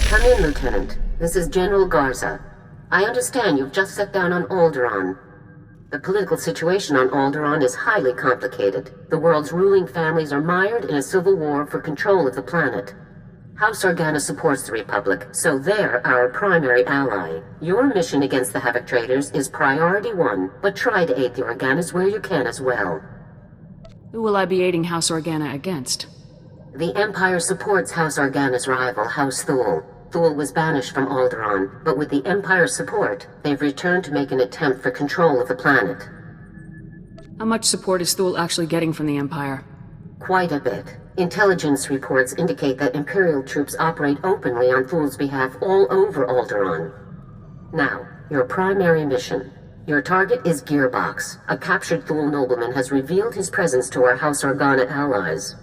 Come in, Lieutenant. This is General Garza. I understand you've just set down on Alderaan. The political situation on Alderaan is highly complicated. The world's ruling families are mired in a civil war for control of the planet. House Organa supports the Republic, so they're our primary ally. Your mission against the Havoc Traders is priority 1, but try to aid the Organas where you can as well. Who will I be aiding House Organa against? The Empire supports House Organa's rival, House Thule. Thule was banished from Alderaan, but with the Empire's support, they've returned to make an attempt for control of the planet. How much support is Thule actually getting from the Empire? Quite a bit. Intelligence reports indicate that Imperial troops operate openly on Thule's behalf all over Alderaan. Now, your primary mission. Your target is Gearbox. A captured Thule nobleman has revealed his presence to our House Organa allies.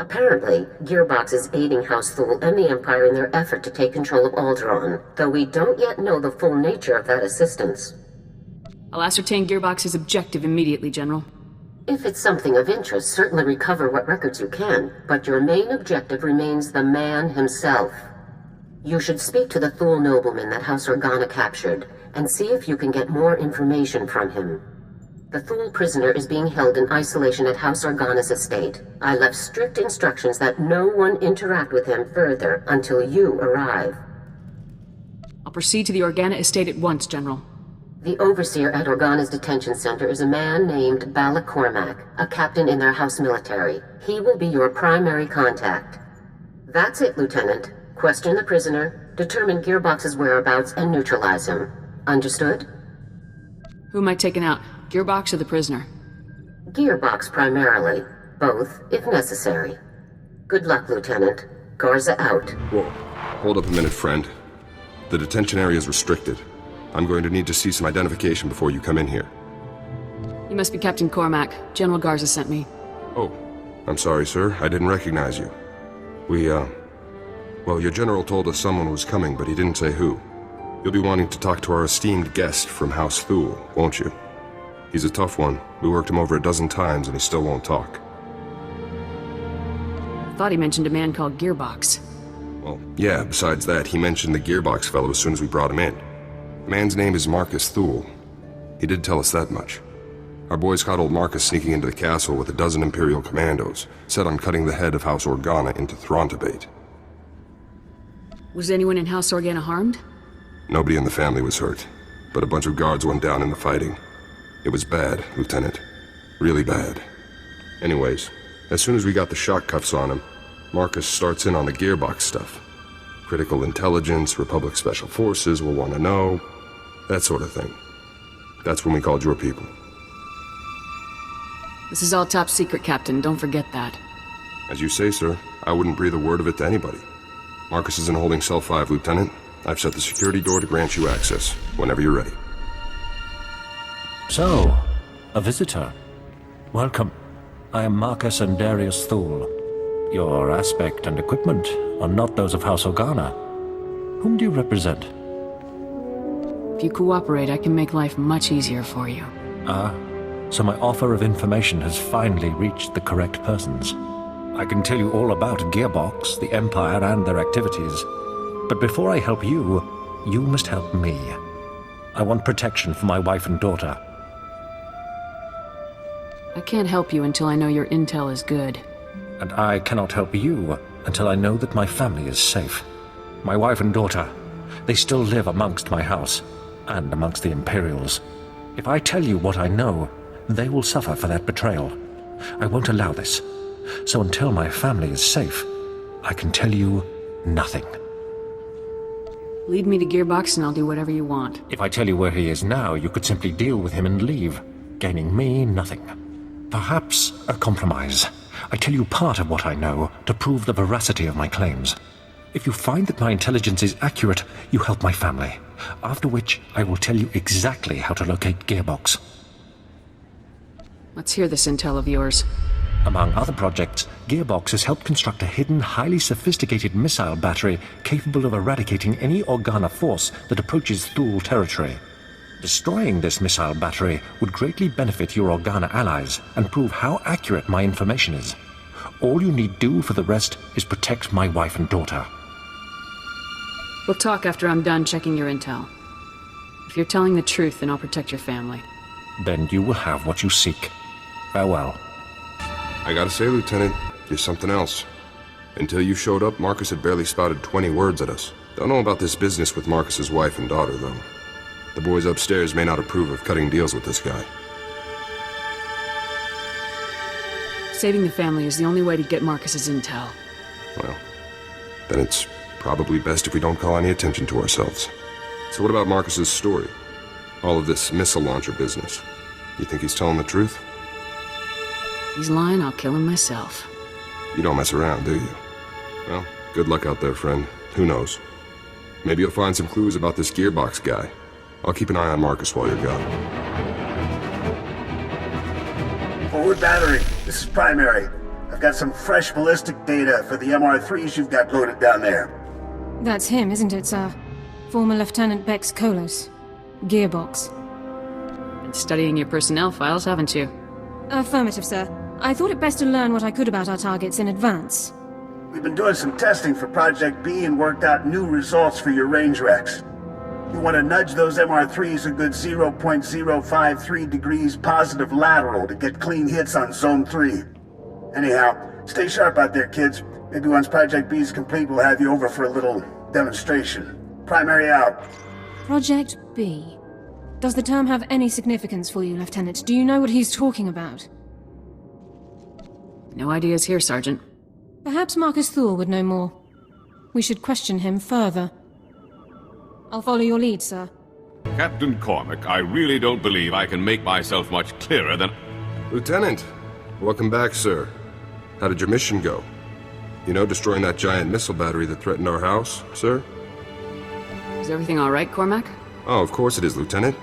Apparently, Gearbox is aiding House Thule and the Empire in their effort to take control of Alderaan, though we don't yet know the full nature of that assistance. I'll ascertain Gearbox's objective immediately, General. If it's something of interest, certainly recover what records you can, but your main objective remains the man himself. You should speak to the Thule nobleman that House Organa captured, and see if you can get more information from him. The Thule prisoner is being held in isolation at House Organa's estate. I left strict instructions that no one interact with him further until you arrive. I'll proceed to the Organa estate at once, General. The overseer at Organa's detention center is a man named Balak Cormac, a captain in their house military. He will be your primary contact. That's it, Lieutenant. Question the prisoner, determine Gearbox's whereabouts, and neutralize him. Understood? Who am I taking out? Gearbox or the prisoner? Gearbox primarily. Both, if necessary. Good luck, Lieutenant. Garza out. Whoa. Hold up a minute, friend. The detention area is restricted. I'm going to need to see some identification before you come in here. You must be Captain Cormac. General Garza sent me. Oh, I'm sorry, sir. I didn't recognize you. Well, your general told us someone was coming, but he didn't say who. You'll be wanting to talk to our esteemed guest from House Thule, won't you? He's a tough one. We worked him over a dozen times and he still won't talk. I thought he mentioned a man called Gearbox. Well, yeah, besides that, he mentioned the Gearbox fellow as soon as we brought him in. The man's name is Marcus Thule. He did tell us that much. Our boys caught old Marcus sneaking into the castle with a dozen Imperial commandos, set on cutting the head of House Organa into Throntabate. Was anyone in House Organa harmed? Nobody in the family was hurt, but a bunch of guards went down in the fighting. It was bad, Lieutenant. Really bad. Anyways, as soon as we got the shock cuffs on him, Marcus starts in on the Gearbox stuff. Critical intelligence, Republic Special Forces will want to know, that sort of thing. That's when we called your people. This is all top secret, Captain. Don't forget that. As you say, sir. I wouldn't breathe a word of it to anybody. Marcus is in holding cell 5, Lieutenant. I've set the security door to grant you access, whenever you're ready. So, a visitor. Welcome. I am Marcus and Darius Thule. Your aspect and equipment are not those of House Organa. Whom do you represent? If you cooperate, I can make life much easier for you. Ah, so my offer of information has finally reached the correct persons. I can tell you all about Gearbox, the Empire, and their activities. But before I help you, you must help me. I want protection for my wife and daughter. I can't help you until I know your intel is good. And I cannot help you until I know that my family is safe. My wife and daughter, they still live amongst my house, and amongst the Imperials. If I tell you what I know, they will suffer for that betrayal. I won't allow this. So until my family is safe, I can tell you nothing. Lead me to Gearbox and I'll do whatever you want. If I tell you where he is now, you could simply deal with him and leave, gaining me nothing. Perhaps a compromise. I tell you part of what I know to prove the veracity of my claims. If you find that my intelligence is accurate, you help my family. After which, I will tell you exactly how to locate Gearbox. Let's hear this intel of yours. Among other projects, Gearbox has helped construct a hidden, highly sophisticated missile battery capable of eradicating any Organa force that approaches Thule territory. Destroying this missile battery would greatly benefit your Organa allies and prove how accurate my information is. All you need do for the rest is protect my wife and daughter. We'll talk after I'm done checking your intel. If you're telling the truth, then I'll protect your family. Then you will have what you seek. Farewell. I gotta say, Lieutenant, you're something else. Until you showed up, Marcus had barely spouted 20 words at us. Don't know about this business with Marcus's wife and daughter, though. The boys upstairs may not approve of cutting deals with this guy. Saving the family is the only way to get Marcus's intel. Well, then it's probably best if we don't call any attention to ourselves. So what about Marcus's story? All of this missile launcher business. You think he's telling the truth? He's lying, I'll kill him myself. You don't mess around, do you? Well, good luck out there, friend. Who knows? Maybe you'll find some clues about this gearbox guy. I'll keep an eye on Marcus while you're gone. Forward battery, this is Primary. I've got some fresh ballistic data for the MR3s you've got loaded down there. That's him, isn't it, sir? Former Lieutenant Bex Kolos. Gearbox. Been studying your personnel files, haven't you? Affirmative, sir. I thought it best to learn what I could about our targets in advance. We've been doing some testing for Project B and worked out new results for your range Rex. You want to nudge those MR3s a good 0.053 degrees positive lateral to get clean hits on Zone 3. Anyhow, stay sharp out there, kids. Maybe once Project B is complete, we'll have you over for a little demonstration. Primary out. Project B. Does the term have any significance for you, Lieutenant? Do you know what he's talking about? No ideas here, Sergeant. Perhaps Marcus Thor would know more. We should question him further. I'll follow your lead, sir. Captain Cormac, I really don't believe I can make myself much clearer than... Lieutenant, welcome back, sir. How did your mission go? You know, destroying that giant missile battery that threatened our house, sir? Is everything all right, Cormac? Oh, of course it is, Lieutenant.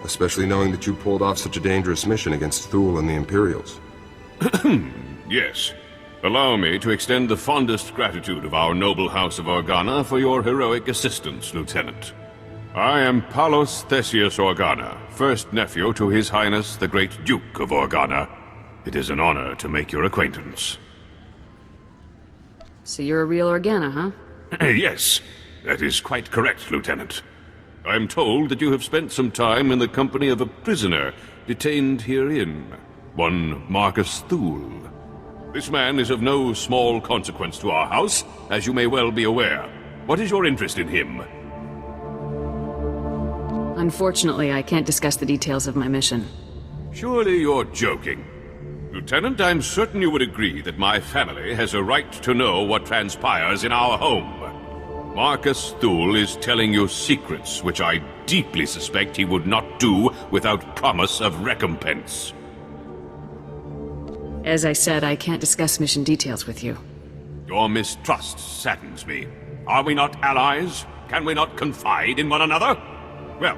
Especially knowing that you pulled off such a dangerous mission against Thule and the Imperials. Yes. Allow me to extend the fondest gratitude of our noble House of Organa for your heroic assistance, Lieutenant. I am Palos Theseus Organa, first nephew to His Highness the Great Duke of Organa. It is an honor to make your acquaintance. So you're a real Organa, huh? Yes, that is quite correct, Lieutenant. I am told that you have spent some time in the company of a prisoner detained herein, one Marcus Thule. This man is of no small consequence to our house, as you may well be aware. What is your interest in him? Unfortunately, I can't discuss the details of my mission. Surely you're joking. Lieutenant, I'm certain you would agree that my family has a right to know what transpires in our home. Marcus Thule is telling you secrets which I deeply suspect he would not do without promise of recompense. As I said, I can't discuss mission details with you. Your mistrust saddens me. Are we not allies? Can we not confide in one another? Well,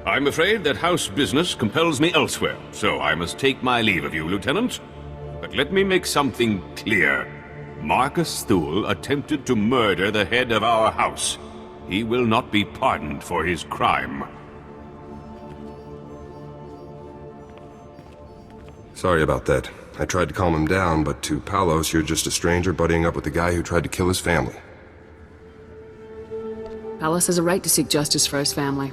I'm afraid that house business compels me elsewhere, so I must take my leave of you, Lieutenant. But let me make something clear. Marcus Thule attempted to murder the head of our house. He will not be pardoned for his crime. Sorry about that. I tried to calm him down, but to Palos, you're just a stranger buddying up with the guy who tried to kill his family. Palos has a right to seek justice for his family.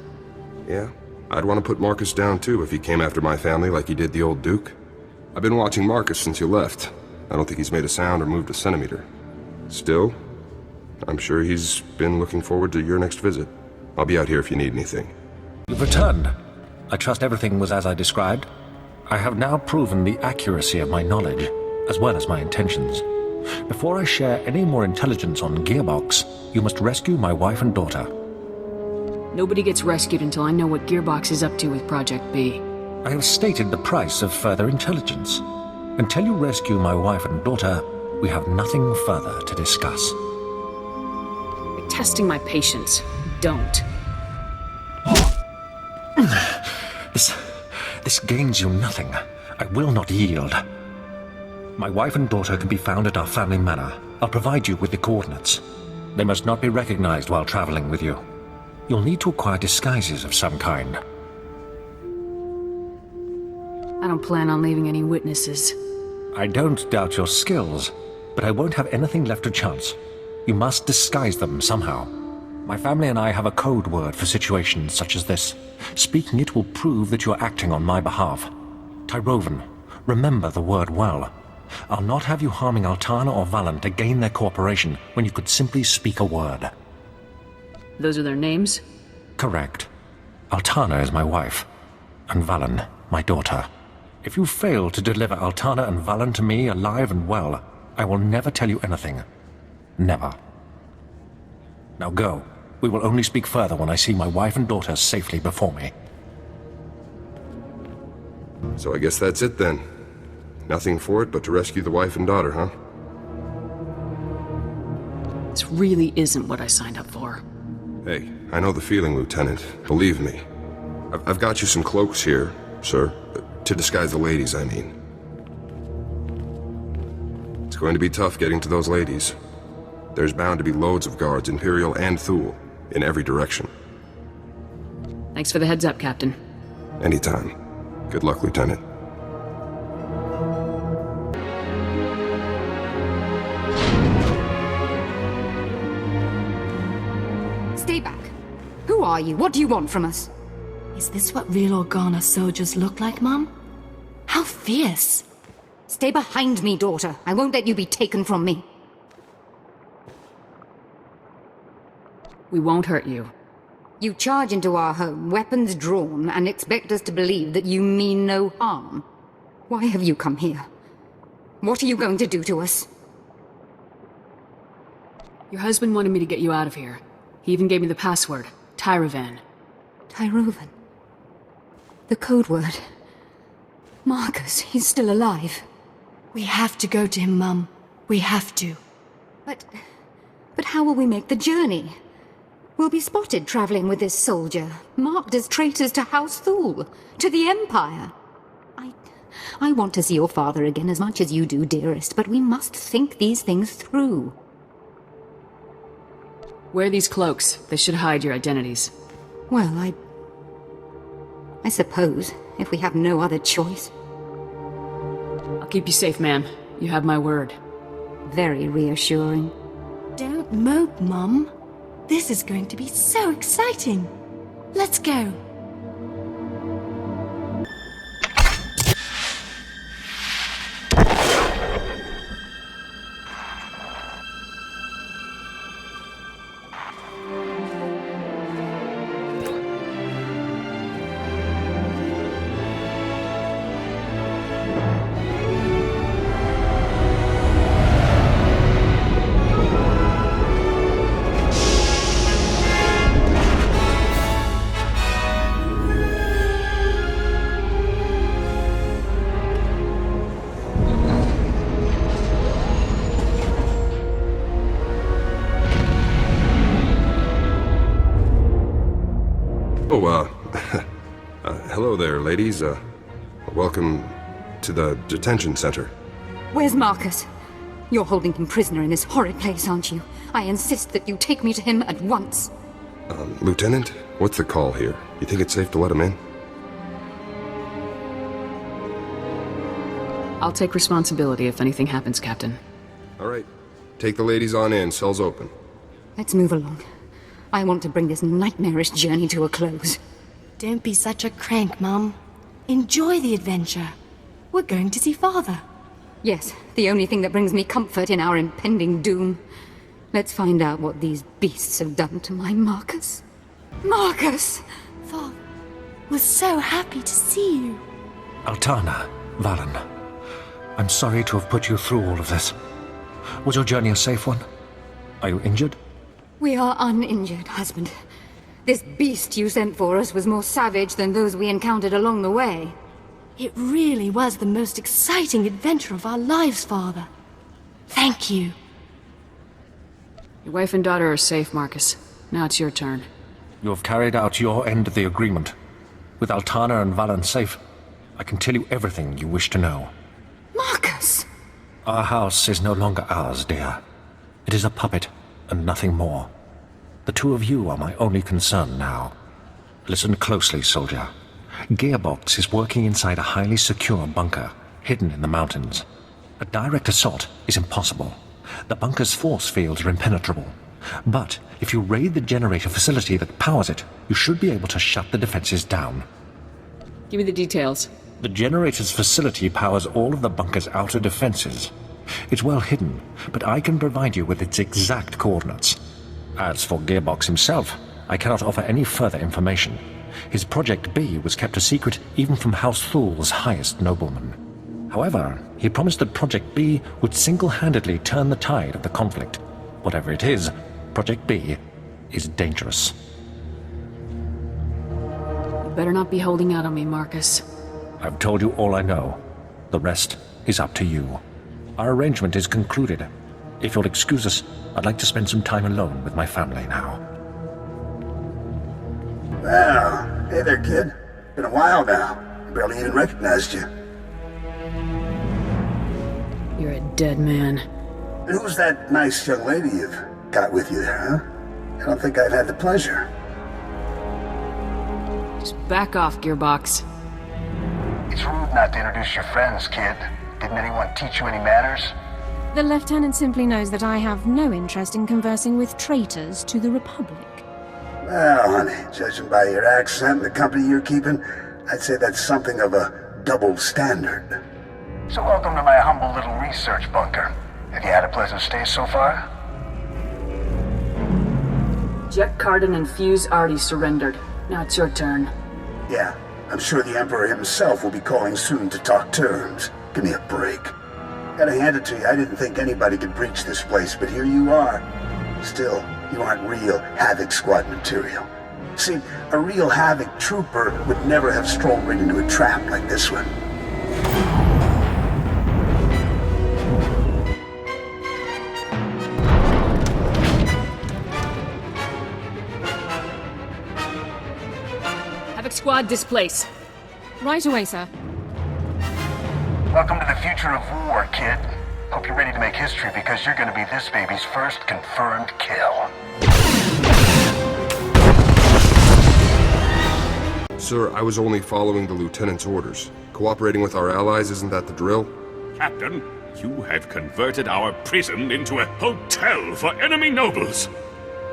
Yeah, I'd want to put Marcus down too if he came after my family like he did the old Duke. I've been watching Marcus since you left. I don't think he's made a sound or moved a centimeter. Still, I'm sure he's been looking forward to your next visit. I'll be out here if you need anything. You've returned. I trust everything was as I described. I have now proven the accuracy of my knowledge, as well as my intentions. Before I share any more intelligence on Gearbox, you must rescue my wife and daughter. Nobody gets rescued until I know what Gearbox is up to with Project B. I have stated the price of further intelligence. Until you rescue my wife and daughter, we have nothing further to discuss. You're testing my patience. Don't. This gains you nothing. I will not yield. My wife and daughter can be found at our family manor. I'll provide you with the coordinates. They must not be recognized while traveling with you. You'll need to acquire disguises of some kind. I don't plan on leaving any witnesses. I don't doubt your skills, but I won't have anything left to chance. You must disguise them somehow. My family and I have a code word for situations such as this. Speaking it will prove that you are acting on my behalf. Tyrovan, remember the word well. I'll not have you harming Alderaan or Valen to gain their cooperation when you could simply speak a word. Those are their names? Correct. Alderaan is my wife, and Valen, my daughter. If you fail to deliver Alderaan and Valen to me alive and well, I will never tell you anything. Never. Now go. We will only speak further when I see my wife and daughter safely before me. So I guess that's it then. Nothing for it but to rescue the wife and daughter, huh? This really isn't what I signed up for. Hey, I know the feeling, Lieutenant. Believe me. I've got you some cloaks here, sir. To disguise the ladies, I mean. It's going to be tough getting to those ladies. There's bound to be loads of guards, Imperial and Thule, in every direction. Thanks for the heads up, Captain. Anytime. Good luck, Lieutenant. Stay back. Who are you? What do you want from us? Is this what real Organa soldiers look like, Mum? How fierce! Stay behind me, daughter. I won't let you be taken from me. We won't hurt you. You charge into our home, weapons drawn, and expect us to believe that you mean no harm. Why have you come here? What are you going to do to us? Your husband wanted me to get you out of here. He even gave me the password, Tyrovan. Tyrovan? The code word. Marcus, he's still alive. We have to go to him, Mum. We have to. But how will we make the journey? We'll be spotted traveling with this soldier, marked as traitors to House Thule, to the Empire. I want to see your father again as much as you do, dearest, but we must think these things through. Wear these cloaks. They should hide your identities. Well, I suppose, if we have no other choice. I'll keep you safe, ma'am. You have my word. Very reassuring. Don't mope, Mum. This is going to be so exciting. Let's go. Hello there, ladies. Welcome to the detention center. Where's Marcus? You're holding him prisoner in this horrid place, aren't you? I insist that you take me to him at once. Lieutenant, what's the call here? You think it's safe to let him in? I'll take responsibility if anything happens, Captain. All right. Take the ladies on in. Cell's open. Let's move along. I want to bring this nightmarish journey to a close. Don't be such a crank, Mum. Enjoy the adventure. We're going to see Father. Yes, the only thing that brings me comfort in our impending doom. Let's find out what these beasts have done to my Marcus. Marcus! Father, we're so happy to see you. Alderaan, Valen, I'm sorry to have put you through all of this. Was your journey a safe one? Are you injured? We are uninjured, husband. This beast you sent for us was more savage than those we encountered along the way. It really was the most exciting adventure of our lives, Father. Thank you. Your wife and daughter are safe, Marcus. Now it's your turn. You have carried out your end of the agreement. With Alderaan and Valen safe, I can tell you everything you wish to know. Marcus! Our house is no longer ours, dear. It is a puppet, and nothing more. The two of you are my only concern now. Listen closely, soldier. Gearbox is working inside a highly secure bunker, hidden in the mountains. A direct assault is impossible. The bunker's force fields are impenetrable. But if you raid the generator facility that powers it, you should be able to shut the defenses down. Give me the details. The generator's facility powers all of the bunker's outer defenses. It's well hidden, but I can provide you with its exact coordinates. As for Gearbox himself, I cannot offer any further information. His Project B was kept a secret even from House Thul's highest noblemen. However, he promised that Project B would single-handedly turn the tide of the conflict. Whatever it is, Project B is dangerous. You better not be holding out on me, Marcus. I've told you all I know. The rest is up to you. Our arrangement is concluded. If you'll excuse us, I'd like to spend some time alone with my family now. Well, hey there, kid. Been a while now. Barely even recognized you. You're a dead man. And who's that nice young lady you've got with you there, huh? I don't think I've had the pleasure. Just back off, Gearbox. It's rude not to introduce your friends, kid. Didn't anyone teach you any manners? The Lieutenant simply knows that I have no interest in conversing with traitors to the Republic. Well, honey, judging by your accent and the company you're keeping, I'd say that's something of a double standard. So welcome to my humble little research bunker. Have you had a pleasant stay so far? Jet Cardin and Fuse already surrendered. Now it's your turn. Yeah, I'm sure the Emperor himself will be calling soon to talk terms. Give me a break. Gotta hand it to you, I didn't think anybody could breach this place, but here you are. Still, you aren't real Havoc Squad material. See, a real Havoc trooper would never have strolled right into a trap like this one. Havoc Squad, displace. Right away, sir. Welcome to the future of war, kid. Hope you're ready to make history because you're gonna be this baby's first confirmed kill. Sir, I was only following the Lieutenant's orders. Cooperating with our allies, isn't that the drill? Captain, you have converted our prison into a hotel for enemy nobles.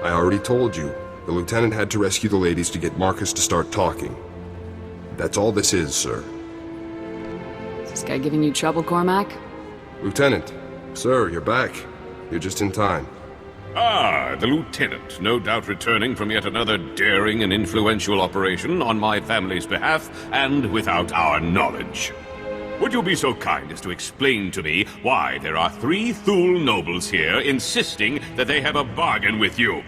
I already told you. The Lieutenant had to rescue the ladies to get Marcus to start talking. That's all this is, sir. Is this guy giving you trouble, Cormac? Lieutenant, sir, you're back. You're just in time. Ah, the Lieutenant, no doubt returning from yet another daring and influential operation on my family's behalf and without our knowledge. Would you be so kind as to explain to me why there are 3 Thule nobles here insisting that they have a bargain with you?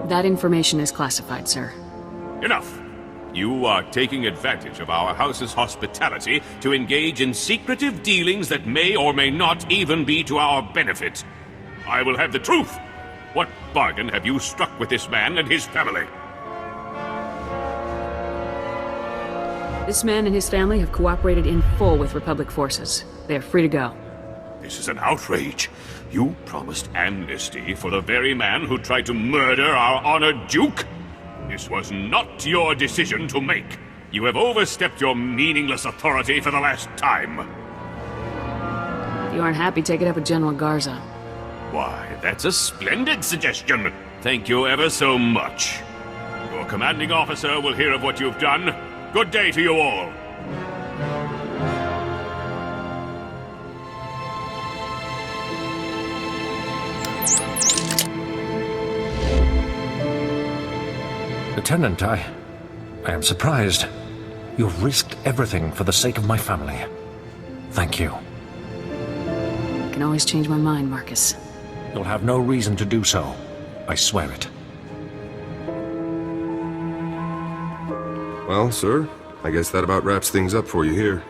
That information is classified, sir. Enough! You are taking advantage of our house's hospitality to engage in secretive dealings that may or may not even be to our benefit. I will have the truth! What bargain have you struck with this man and his family? This man and his family have cooperated in full with Republic forces. They are free to go. This is an outrage. You promised amnesty for the very man who tried to murder our honored Duke? This was not your decision to make. You have overstepped your meaningless authority for the last time. If you aren't happy, take it up with General Garza. Why, that's a splendid suggestion. Thank you ever so much. Your commanding officer will hear of what you've done. Good day to you all. Lieutenant, I am surprised. You've risked everything for the sake of my family. Thank you. I can always change my mind, Marcus. You'll have no reason to do so. I swear it. Well, sir, I guess that about wraps things up for you here.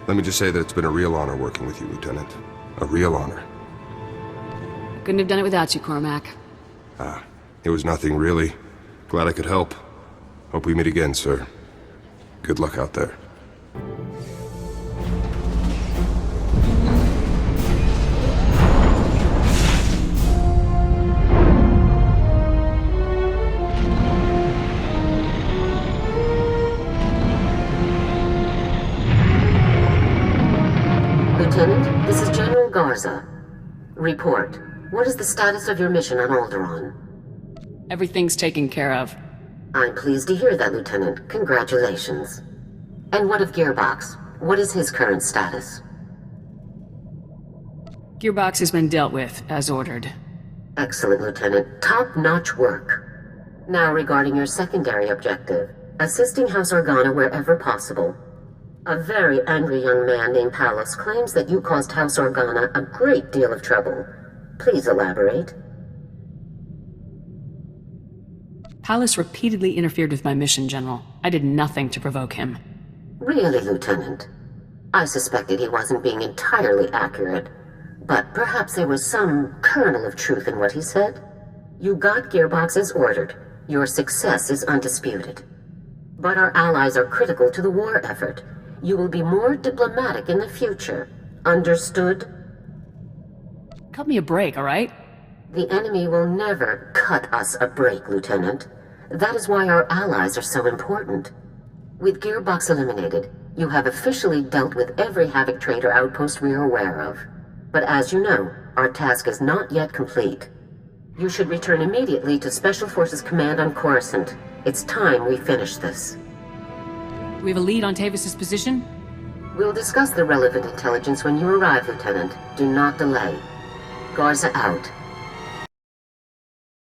Let me just say that it's been a real honor working with you, Lieutenant. A real honor. I couldn't have done it without you, Cormac. It was nothing, really. Glad I could help. Hope we meet again, sir. Good luck out there. Lieutenant, this is General Garza. Report. What is the status of your mission on Alderaan? Everything's taken care of. I'm pleased to hear that, Lieutenant. Congratulations. And what of Gearbox? What is his current status? Gearbox has been dealt with, as ordered. Excellent, Lieutenant. Top-notch work. Now regarding your secondary objective, assisting House Organa wherever possible. A very angry young man named Pallas claims that you caused House Organa a great deal of trouble. Please elaborate. Pallas repeatedly interfered with my mission, General. I did nothing to provoke him. Really, Lieutenant? I suspected he wasn't being entirely accurate, but perhaps there was some kernel of truth in what he said. You got Gearbox as ordered. Your success is undisputed. But our allies are critical to the war effort. You will be more diplomatic in the future. Understood? Cut me a break, all right? The enemy will never cut us a break, Lieutenant. That is why our allies are so important. With Gearbox eliminated, you have officially dealt with every Havoc Trader outpost we are aware of. But as you know, our task is not yet complete. You should return immediately to Special Forces Command on Coruscant. It's time we finish this. We have a lead on Tavis's position? We'll discuss the relevant intelligence when you arrive, Lieutenant. Do not delay. Garza out.